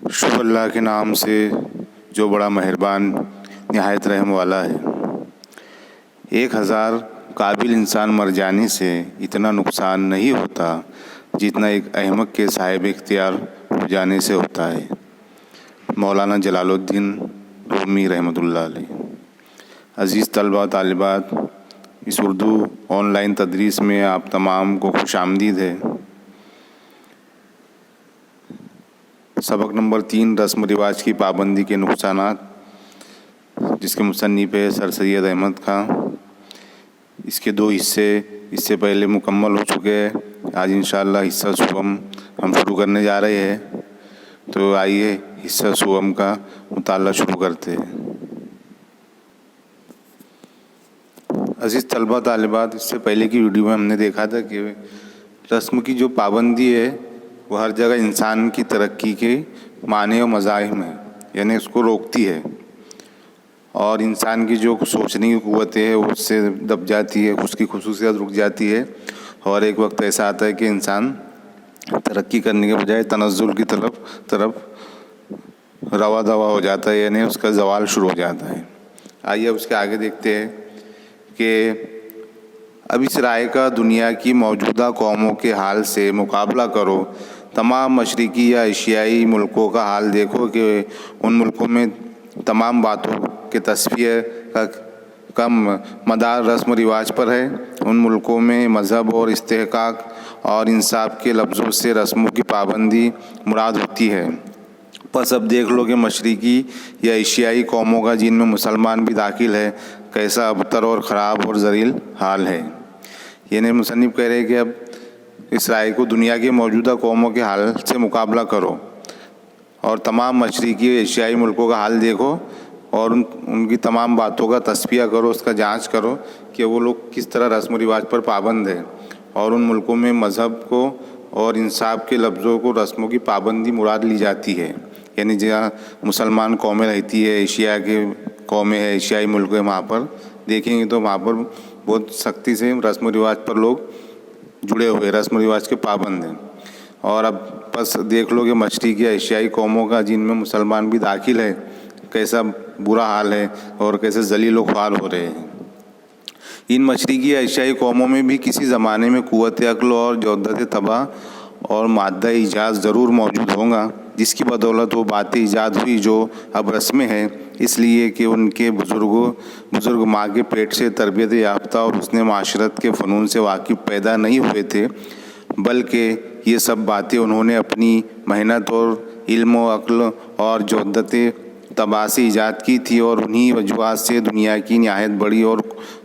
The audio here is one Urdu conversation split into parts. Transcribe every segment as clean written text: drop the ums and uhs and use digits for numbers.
شکر اللہ کے نام سے جو بڑا مہربان نہایت رحم والا ہے۔ 1000 قابل انسان مر جانے سے اتنا نقصان نہیں ہوتا جتنا ایک احمق کے صاحب اختیار ہو جانے سے ہوتا ہے۔ مولانا جلال الدین رومی رحمۃ اللہ علیہ۔ عزیز طلبہ و طالبات، اس اردو آن لائن تدریس میں آپ تمام کو خوش آمدید ہے۔ سبق نمبر 3، رسم و رواج کی پابندی کے نقصانات، جس کے مصنف ہے سر سید احمد خان۔ اس کے 2 حصے اس سے پہلے مکمل ہو چکے ہیں۔ آج انشاءاللہ حصہ سوم ہم شروع کرنے جا رہے ہیں، تو آئیے حصہ سوم کا مطالعہ شروع کرتے ہیں۔ عزیز طلبہ طالبات، اس سے پہلے کی ویڈیو میں ہم نے دیکھا تھا کہ رسم کی جو پابندی ہے وہ ہر جگہ انسان کی ترقی کے معنی و مزاحم ہے، یعنی اس کو روکتی ہے، اور انسان کی جو سوچنے کی قوت ہے وہ اس سے دب جاتی ہے، اس کی خصوصیات رک جاتی ہے، اور ایک وقت ایسا آتا ہے کہ انسان ترقی کرنے کے بجائے تنزل کی طرف روا دوا ہو جاتا ہے، یعنی اس کا زوال شروع ہو جاتا ہے۔ آئیے اس کے آگے دیکھتے ہیں کہ اب اس رائے کا دنیا کی موجودہ قوموں کے حال سے مقابلہ کرو۔ تمام مشرقی یا ایشیائی ملکوں کا حال دیکھو کہ ان ملکوں میں تمام باتوں کے تصفیہ کا مدار رسم و رواج پر ہے۔ ان ملکوں میں مذہب اور استحقاق اور انصاف کے لفظوں سے رسموں کی پابندی مراد ہوتی ہے۔ پس اب دیکھ لو کہ مشرقی یا ایشیائی قوموں کا، جن میں مسلمان بھی داخل ہے، کیسا ابتر اور خراب اور ذلیل حال ہے۔ یعنی مصنف کہہ رہے ہیں کہ اب اس رائے کو دنیا کے موجودہ قوموں کے حال سے مقابلہ کرو، اور تمام مشرقی اور ایشیائی ملکوں کا حال دیکھو، اور ان کی تمام باتوں کا تصفیہ کرو، اس کا جانچ کرو کہ وہ لوگ کس طرح رسم و رواج پر پابند ہیں، اور ان ملکوں میں مذہب کو اور انصاف کے لفظوں کو رسموں کی پابندی مراد لی جاتی ہے۔ یعنی جہاں مسلمان قومیں رہتی ہے، ایشیا کے قومیں ہیں، ایشیائی ملک ہیں، وہاں پر دیکھیں گے تو وہاں پر بہت سختی سے رسم و رواج پر لوگ جڑے ہوئے، رسم و رواج کے پابند ہیں۔ اور اب بس دیکھ لو کہ مشرقی یا ایشیائی قوموں کا، جن میں مسلمان بھی داخل ہے، کیسا برا حال ہے اور کیسے ذلیل و خوار ہو رہے ہیں۔ ان مشرقی یا ایشیائی قوموں میں بھی کسی زمانے میں قوت عقل اور جودت طبع اور مادہ ایجاز ضرور موجود ہوں گا، جس کی بدولت وہ باتیں ایجاد ہوئی جو اب رسمیں ہیں، اس لیے کہ ان کے بزرگ ماں کے پیٹ سے تربیت یافتہ اور حسن معاشرت کے فنون سے واقف پیدا نہیں ہوئے تھے، بلکہ یہ سب باتیں انہوں نے اپنی محنت اور علم و عقل اور جودت طبع سے ایجاد کی تھی، اور انہی وجوہات سے دنیا کی نہایت بڑی اور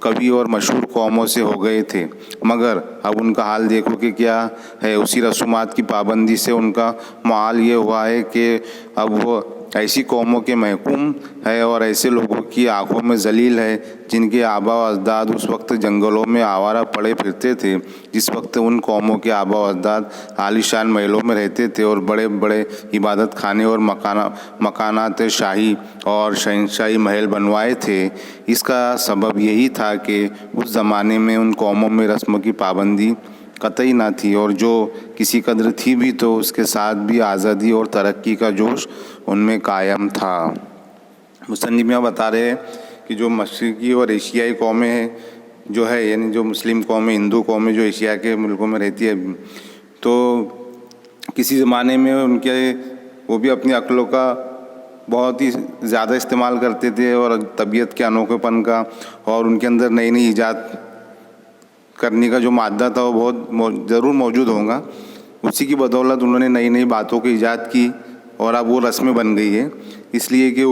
قوی اور مشہور قوموں سے ہو گئے تھے۔ مگر اب ان کا حال دیکھو کہ کیا ہے۔ اسی رسومات کی پابندی سے ان کا معال یہ ہوا ہے کہ اب وہ ایسی قوموں کے محکوم ہے اور ایسے لوگوں کی آنکھوں میں ذلیل ہے جن کے آبا و اجداد اس وقت جنگلوں میں آوارہ پڑے پھرتے تھے، جس وقت ان قوموں کے آبا و اجداد عالی شان محلوں میں رہتے تھے اور بڑے بڑے عبادت خانے اور مکانات شاہی اور شہنشاہی محل بنوائے تھے۔ اس کا سبب یہی تھا کہ اس زمانے میں ان قوموں میں رسم کی پابندی قطعی نہ تھی، اور جو کسی قدر تھی بھی تو اس کے ساتھ بھی آزادی اور ترقی کا جوش ان میں قائم تھا۔ مصنف یہاں بتا رہے ہیں کہ جو مشرقی اور ایشیائی قومیں ہیں جو ہے، یعنی جو مسلم قومیں، ہندو قومیں جو ایشیا کے ملکوں میں رہتی ہے، تو کسی زمانے میں ان کے وہ بھی اپنی عقلوں کا بہت ہی زیادہ استعمال کرتے تھے، اور طبیعت کے انوکھے پن کا، اور ان کے اندر نئی نئی ایجاد کرنے کا جو مادہ تھا وہ بہت ضرور موجود ہوگا۔ اسی کی بدولت انہوں نے نئی نئی باتوں کی ایجاد کی، اور اب وہ رسمیں بن گئی ہے، اس لیے کہ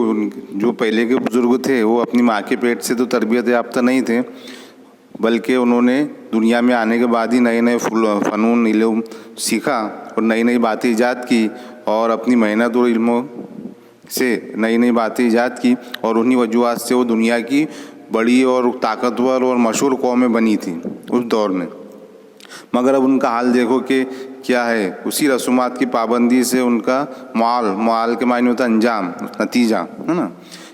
جو پہلے کے بزرگ تھے وہ اپنی ماں کے پیٹ سے تو تربیت یافتہ نہیں تھے، بلکہ انہوں نے دنیا میں آنے کے بعد ہی نئے نئے فنون علم سیکھا اور نئی نئی باتیں ایجاد کی، اور اپنی محنت اور علموں سے نئی نئی باتیں ایجاد کی، اور انہی وجوہات سے وہ دنیا کی بڑی اور طاقتور اور مشہور قومیں بنی تھیں اس دور میں۔ مگر اب ان کا حال دیکھو کہ کیا ہے۔ اسی رسومات کی پابندی سے ان کا معال کے معنی ہوتا ہے انجام، نتیجہ ہے نا،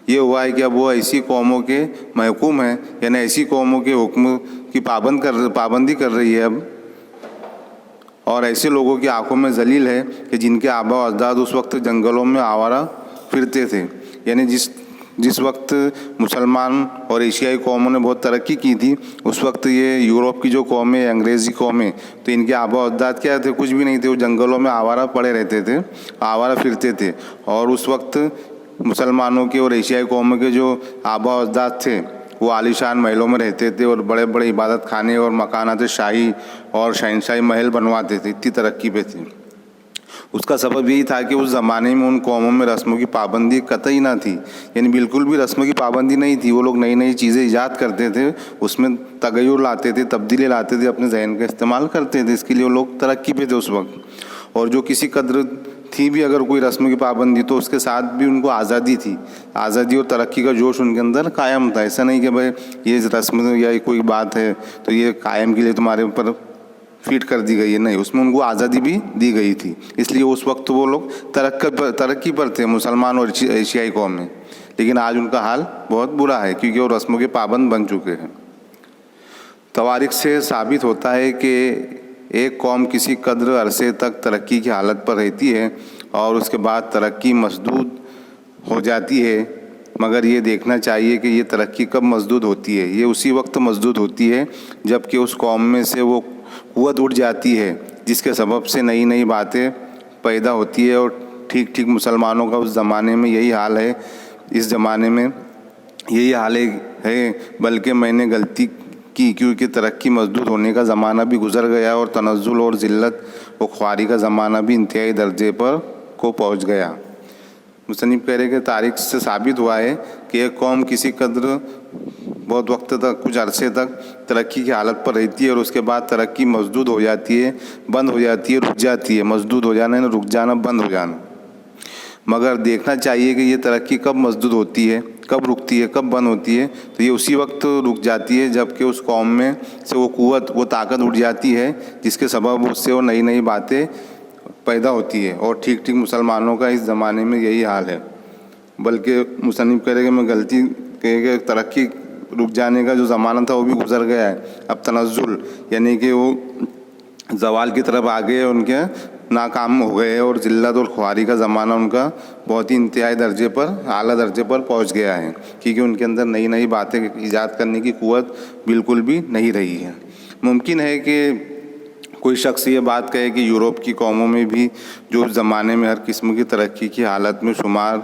یہ ہوا ہے کہ اب وہ ایسی قوموں کے محکوم ہیں، یعنی ایسی قوموں کے حکم کی پابندی کر رہی ہے اب، اور ایسے لوگوں کی آنکھوں میں ذلیل ہے کہ جن کے آباء و اجداد اس وقت جنگلوں میں آوارہ پھرتے تھے. یعنی جس وقت مسلمان اور ایشیائی قوموں نے بہت ترقی کی تھی اس وقت یہ یورپ کی جو قومیں انگریزی قومیں تو ان کے آباء و اجداد کیا تھے؟ کچھ بھی نہیں تھے. وہ جنگلوں میں آوارہ پڑے رہتے تھے, آوارہ پھرتے تھے. اور اس وقت مسلمانوں کے اور ایشیائی قوموں کے جو آباء و اجداد تھے وہ عالیشان محلوں میں رہتے تھے اور بڑے بڑے عبادت خانے اور مکانات شاہی اور شہنشاہی محل بنواتے تھے. اتنی ترقی پہ تھی. اس کا سبب یہی تھا کہ اس زمانے میں ان قوموں میں رسموں کی پابندی قطعی نہ تھی. یعنی بالکل بھی رسموں کی پابندی نہیں تھی. وہ لوگ نئی نئی چیزیں ایجاد کرتے تھے, اس میں تغیر لاتے تھے, تبدیلی لاتے تھے, اپنے ذہن کا استعمال کرتے تھے. اس کے لیے وہ لوگ ترقی پہ تھے اس وقت. اور جو کسی قدر تھی بھی اگر کوئی رسم کی پابندی تو اس کے ساتھ بھی ان کو آزادی تھی. آزادی اور ترقی کا جوش ان کے اندر قائم تھا. ایسا نہیں کہ بھائی یہ رسم یا کوئی بات ہے تو یہ قائم کے لیے تمہارے اوپر فیٹ کر دی گئی ہے. نہیں, اس میں ان کو آزادی بھی دی گئی تھی. اس لیے اس وقت وہ لوگ ترقی پر تھے, مسلمان اور ایشیائی قوم میں. لیکن آج ان کا حال بہت برا ہے کیونکہ وہ رسموں کے پابند بن چکے ہیں. تواریخ سے ثابت ہوتا ہے کہ ایک قوم کسی قدر عرصے تک ترقی کی حالت پر رہتی ہے اور اس کے بعد ترقی مسدود ہو جاتی ہے. مگر یہ دیکھنا چاہیے کہ یہ ترقی کب مسدود ہوتی ہے. یہ اسی وقت مسدود ہوتی ہے جب کہ اس قوم میں سے وہ قوت اٹھ جاتی ہے جس کے سبب سے نئی نئی باتیں پیدا ہوتی ہے. اور ٹھیک مسلمانوں کا اس زمانے میں یہی حال ہے. اس زمانے میں یہی حال ہے. بلکہ میں نے غلطی کی کیونکہ ترقی مسدود ہونے کا زمانہ بھی گزر گیا اور تنزل اور ذلت و خواری کا زمانہ بھی انتہائی درجے پر کو پہنچ گیا. مصنف کہہ رہے کہ تاریخ سے ثابت ہوا ہے کہ ایک قوم کسی قدر بہت وقت تک, کچھ عرصے تک ترقی کی حالت پر رہتی ہے اور اس کے بعد ترقی مسدود ہو جاتی ہے, بند ہو جاتی ہے, رک جاتی ہے. مسدود ہو جانا ہے, رک جانا, بند ہو جانا. مگر دیکھنا چاہیے کہ یہ ترقی کب مسدود ہوتی ہے, کب رکتی ہے, کب بند ہوتی ہے. تو یہ اسی وقت رک جاتی ہے جب کہ اس قوم میں سے وہ قوت, وہ طاقت اٹھ جاتی ہے جس کے سبب اس سے وہ نئی نئی باتیں پیدا ہوتی ہے. اور ٹھیک مسلمانوں کا اس زمانے میں یہی حال ہے. بلکہ مصنف کہہ رہے کہ میں غلطی کہ ترقی رک جانے کا جو زمانہ تھا وہ بھی گزر گیا ہے. اب تنزل یعنی کہ وہ زوال کی طرف آگے ان کے ناکام ہو گئے اور ذلت اور خواری کا زمانہ ان کا بہت ہی انتہائی درجے پر, اعلیٰ درجے پر پہنچ گیا ہے کیونکہ ان کے اندر نئی نئی باتیں ایجاد کرنے کی قوت بالکل بھی نہیں رہی ہے. ممکن ہے کہ کوئی شخص یہ بات کہے کہ یورپ کی قوموں میں بھی جو اس زمانے میں ہر قسم کی ترقی کی حالت میں شمار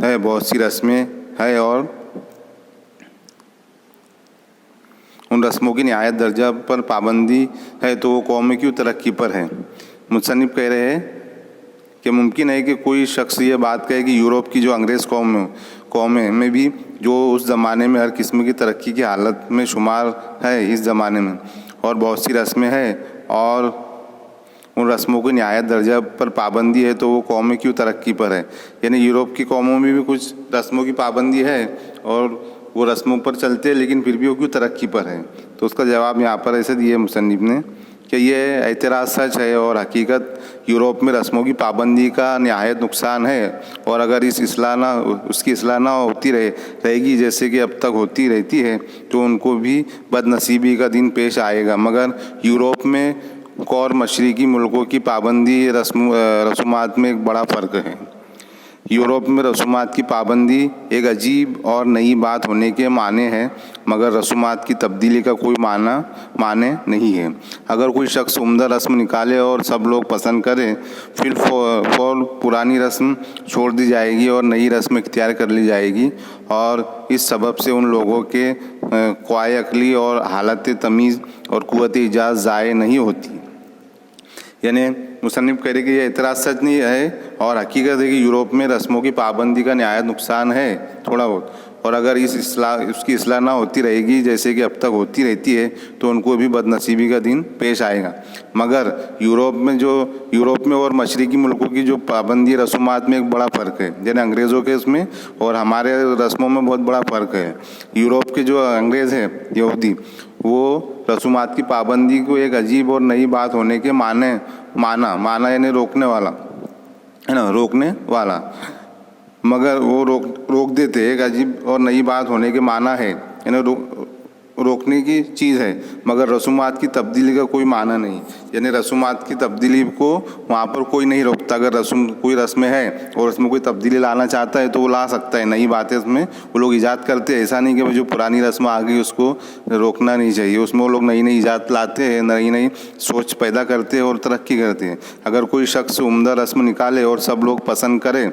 ہے بہت سی رسمیں ہے اور ان رسموں کی نہایت درجہ پر پابندی ہے تو وہ قومیں کیوں ترقی پر ہیں. مصنف کہہ رہے ہیں کہ ممکن ہے کہ کوئی شخص یہ بات کہے کہ یورپ کی جو انگریز قومیں میں بھی جو اس زمانے میں ہر قسم کی ترقی کی حالت میں شمار ہے اس زمانے میں اور بہت سی رسمیں ہیں اور ان رسموں کی نہایت درجہ پر پابندی ہے تو وہ قومیں کیوں ترقی پر ہے. یعنی یورپ کی قوموں میں بھی کچھ رسموں کی پابندی ہے اور وہ رسموں پر چلتے لیکن پھر بھی وہ کیوں ترقی پر ہے. تو اس کا جواب یہاں پر ایسے دیا مصنف نے کہ یہ اعتراض سچ ہے اور حقیقت یورپ میں رسموں کی پابندی کا نہایت نقصان ہے اور اگر اس کی اصلاح نہ ہوتی رہے گی جیسے کہ اب تک ہوتی رہتی ہے تو ان کو بھی بد نصیبی کا دن پیش آئے گا. مگر یورپ میں اور مشرقی ملکوں کی پابندی رسومات میں ایک بڑا فرق ہے. یورپ میں رسومات کی پابندی ایک عجیب اور نئی بات ہونے کے معنی ہے مگر رسومات کی تبدیلی کا کوئی معنی نہیں ہے. اگر کوئی شخص عمدہ رسم نکالے اور سب لوگ پسند کریں پھر فور پرانی رسم چھوڑ دی جائے گی اور نئی رسم اختیار کر لی جائے گی اور اس سبب سے ان لوگوں کے قوائے عقلی اور حالت تمیز اور قوت ایجاد ضائع نہیں ہوتی. یعنی مصنف کہہ رہے کہ یہ اعتراض سچ نہیں ہے اور حقیقت ہے کہ یورپ میں رسموں کی پابندی کا نہایت نقصان ہے تھوڑا بہت اور اگر اس کی اصلاح نہ ہوتی رہے گی جیسے کہ اب تک ہوتی رہتی ہے تو ان کو بھی بد نصیبی کا دن پیش آئے گا. مگر یورپ میں اور مشرقی ملکوں کی جو پابندی رسومات میں ایک بڑا فرق ہے. یعنی انگریزوں کے اس میں اور ہمارے رسموں میں بہت بڑا فرق ہے. یورپ کے جو انگریز ہیں یہودی وہ رسومات کی پابندی کو ایک عجیب اور نئی بات ہونے کے معنی یعنی روکنے والا ہے نا, روکنے والا مگر وہ روک دیتے. ایک عجیب اور نئی بات ہونے کے معنی ہے یعنی روکنے کی چیز ہے، مگر رسومات کی تبدیلی کا کوئی معنی نہیں. یعنی رسومات کی تبدیلی کو وہاں پر کوئی نہیں روکتا. اگر کوئی رسم ہے اور اس میں کوئی تبدیلی لانا چاہتا ہے تو وہ لا سکتا ہے. نئی باتیں اس میں وہ لوگ ایجاد کرتے ہیں. ایسا نہیں کہ جو پرانی رسم آ گئی اس کو روکنا نہیں چاہیے. اس میں وہ لوگ نئی نئی ایجاد لاتے ہیں، نئی نئی سوچ پیدا کرتے ہیں اور ترقی کرتے ہیں. اگر کوئی شخص عمدہ رسم نکالے اور سب لوگ پسند کریں،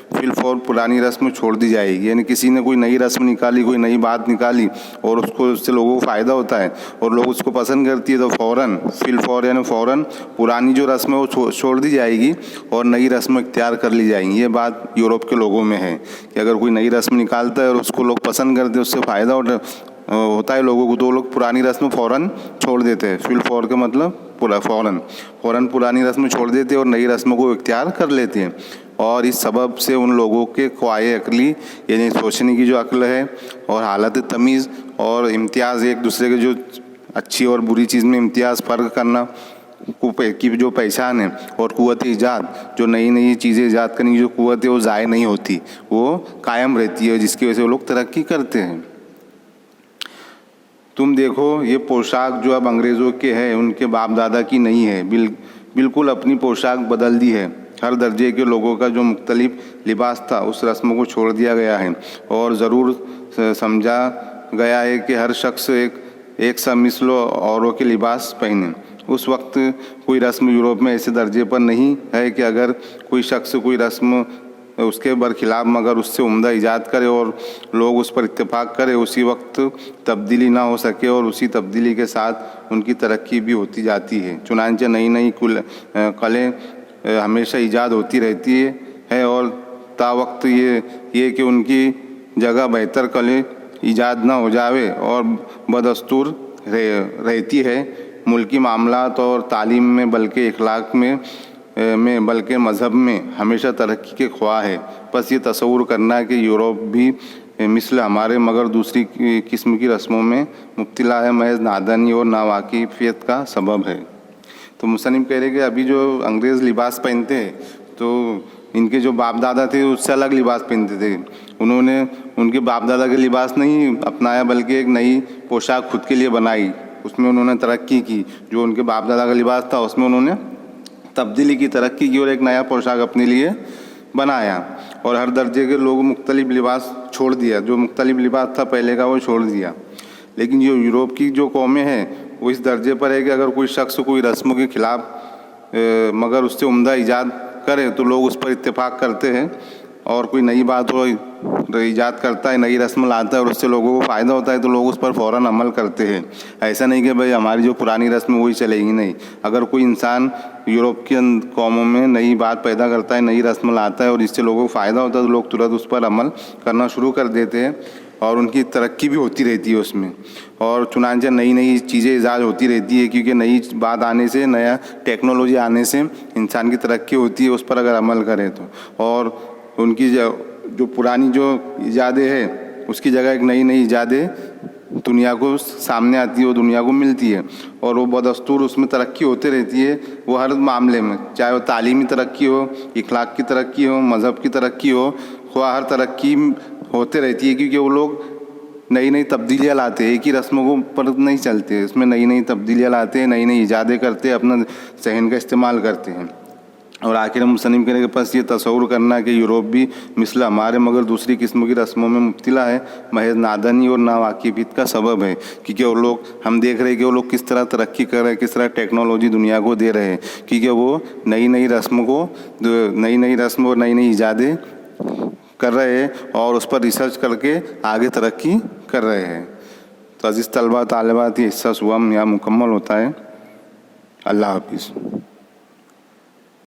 فی الفور پرانی رسم چھوڑ دی جائے گی. یعنی کسی نے کوئی نئی رسم نکالی، کوئی نئی بات نکالی اور اس سے لوگوں کو فائدہ ہوتا ہے اور لوگ اس کو پسند کرتی ہے تو فوراً فی الفور یعنی فوراً پرانی جو رسم ہے وہ چھوڑ دی جائے گی اور نئی رسم اختیار کر لی جائیں گی. یہ بات یورپ کے لوگوں میں ہے کہ اگر کوئی نئی رسم نکالتا ہے اور اس کو لوگ پسند کرتے ہیں، اس سے فائدہ ہوتا ہے لوگوں کو، تو لوگ پرانی رسم فوراً چھوڑ دیتے ہیں. فی الفور کا مطلب فوراً پرانی رسم چھوڑ دیتے ہیں اور نئی رسموں کو اختیار کر لیتے ہیں. اور اس سبب سے ان لوگوں کے قوائے عقلی یعنی سوچنے کی جو عقل ہے اور حالت تمیز اور امتیاز، ایک دوسرے کے جو اچھی اور بری چیز میں امتیاز فرق کرنا کی جو پہچان ہے اور قوت ایجاد، جو نئی نئی چیزیں ایجاد کرنے کی جو قوت ہے وہ ضائع نہیں ہوتی، وہ قائم رہتی ہے، جس کی وجہ سے وہ لوگ ترقی کرتے ہیں. تم دیکھو یہ پوشاک جو اب انگریزوں کے ہے ان کے باپ دادا کی نہیں ہے، بالکل اپنی پوشاک بدل دی ہے. ہر درجے کے لوگوں کا جو مختلف لباس تھا اس رسم کو چھوڑ دیا گیا ہے اور ضرور سمجھا گیا ہے کہ ہر شخص ایک سا مثل اوروں کے لباس پہنے. اس وقت کوئی رسم یورپ میں ایسے درجے پر نہیں ہے کہ اگر کوئی شخص کوئی رسم اس کے برخلاف مگر اس سے عمدہ ایجاد کرے اور لوگ اس پر اتفاق کرے، اسی وقت تبدیلی نہ ہو سکے اور اسی تبدیلی کے ساتھ ان کی ترقی بھی ہوتی جاتی ہے. چنانچہ نئی نئی قلیں ہمیشہ ایجاد ہوتی رہتی ہے اور تا وقت یہ کہ ان کی جگہ بہتر قلیں ایجاد نہ ہو جاوے اور بدستور رہتی ہے. ملکی معاملات اور تعلیم میں بلکہ اخلاق میں بلکہ مذہب میں ہمیشہ ترقی کے خواہاں ہے. بس یہ تصور کرنا ہے کہ یورپ بھی مثل ہمارے مگر دوسری قسم کی رسموں میں مبتلا ہے، محض نادانی اور ناواقفیت کا سبب ہے. تو مصنف کہہ رہے کہ ابھی جو انگریز لباس پہنتے ہیں تو ان کے جو باپ دادا تھے اس سے الگ لباس پہنتے تھے. انہوں نے ان کے باپ دادا کے لباس نہیں اپنایا بلکہ ایک نئی پوشاک خود کے لیے بنائی، اس میں انہوں نے ترقی کی. جو ان کے باپ دادا کا لباس تھا اس میں انہوں نے تبدیلی کی، ترقی کی اور ایک نیا پوشاک اپنے لیے بنایا. اور ہر درجے کے لوگ مختلف لباس چھوڑ دیا، جو مختلف لباس تھا پہلے کا وہ چھوڑ دیا. لیکن جو یورپ کی جو قومیں ہیں وہ اس درجے پر ہے کہ اگر کوئی شخص کوئی رسم کے خلاف مگر اس سے عمدہ ایجاد کرے تو لوگ اس پر اتفاق کرتے ہیں اور کوئی نئی بات وہ ایجاد کرتا ہے، نئی رسم لاتا ہے اور اس سے لوگوں کو فائدہ ہوتا ہے تو لوگ اس پر فوراً عمل کرتے ہیں. ایسا نہیں کہ بھائی ہماری جو پرانی رسم وہی چلے گی، نہیں. اگر کوئی انسان یورپ کی قوموں میں نئی بات پیدا کرتا ہے، نئی رسم لاتا ہے اور اس سے لوگوں کو فائدہ ہوتا ہے تو لوگ ترنت اس پر عمل کرنا شروع کر دیتے ہیں اور ان کی ترقی بھی ہوتی رہتی ہے اس میں. اور چنانچہ نئی نئی چیزیں ایجاد ہوتی رہتی ہے کیونکہ نئی بات آنے سے، نیا ٹیکنالوجی آنے سے انسان کی ترقی ہوتی ہے اس پر اگر عمل کرے تو. اور ان کی جو پرانی جو ایجادیں ہے اس کی جگہ ایک نئی نئی ایجادیں دنیا کو سامنے آتی ہے، وہ دنیا کو ملتی ہے اور وہ بدستور اس میں ترقی ہوتے رہتی ہے. وہ ہر معاملے میں، چاہے وہ تعلیمی ترقی ہو، اخلاق کی ترقی ہو، مذہب کی ترقی ہو، خواہ ہر ترقی ہوتے رہتی ہے کیونکہ وہ لوگ نئی نئی تبدیلیاں لاتے ہیں. ایک ہی رسموں کو پر نہیں چلتے، اس میں نئی نئی تبدیلیاں لاتے ہیں، نئی نئی ایجادیں کرتے ہیں، اپنا ذہن کا استعمال کرتے ہیں. اور آخر مصنف کرنے کے پاس یہ تصور کرنا کہ یورپ بھی مثل ہمارے مگر دوسری قسم کی رسموں میں مبتلا ہے، محض نادانی اور ناواقفیت کا سبب ہے. کیونکہ وہ لوگ، ہم دیکھ رہے ہیں کہ وہ لوگ کس طرح ترقی کر رہے ہیں، کس طرح ٹیکنالوجی دنیا کو دے رہے ہیں، کیونکہ وہ نئی نئی رسم اور نئی نئی ایجادیں کر رہے ہیں اور اس پر ریسرچ کر کے آگے ترقی کر رہے ہیں. تو عزیز طلبہ طالبات، یہ حصہ صبح یہاں مکمل ہوتا ہے. اللہ حافظ.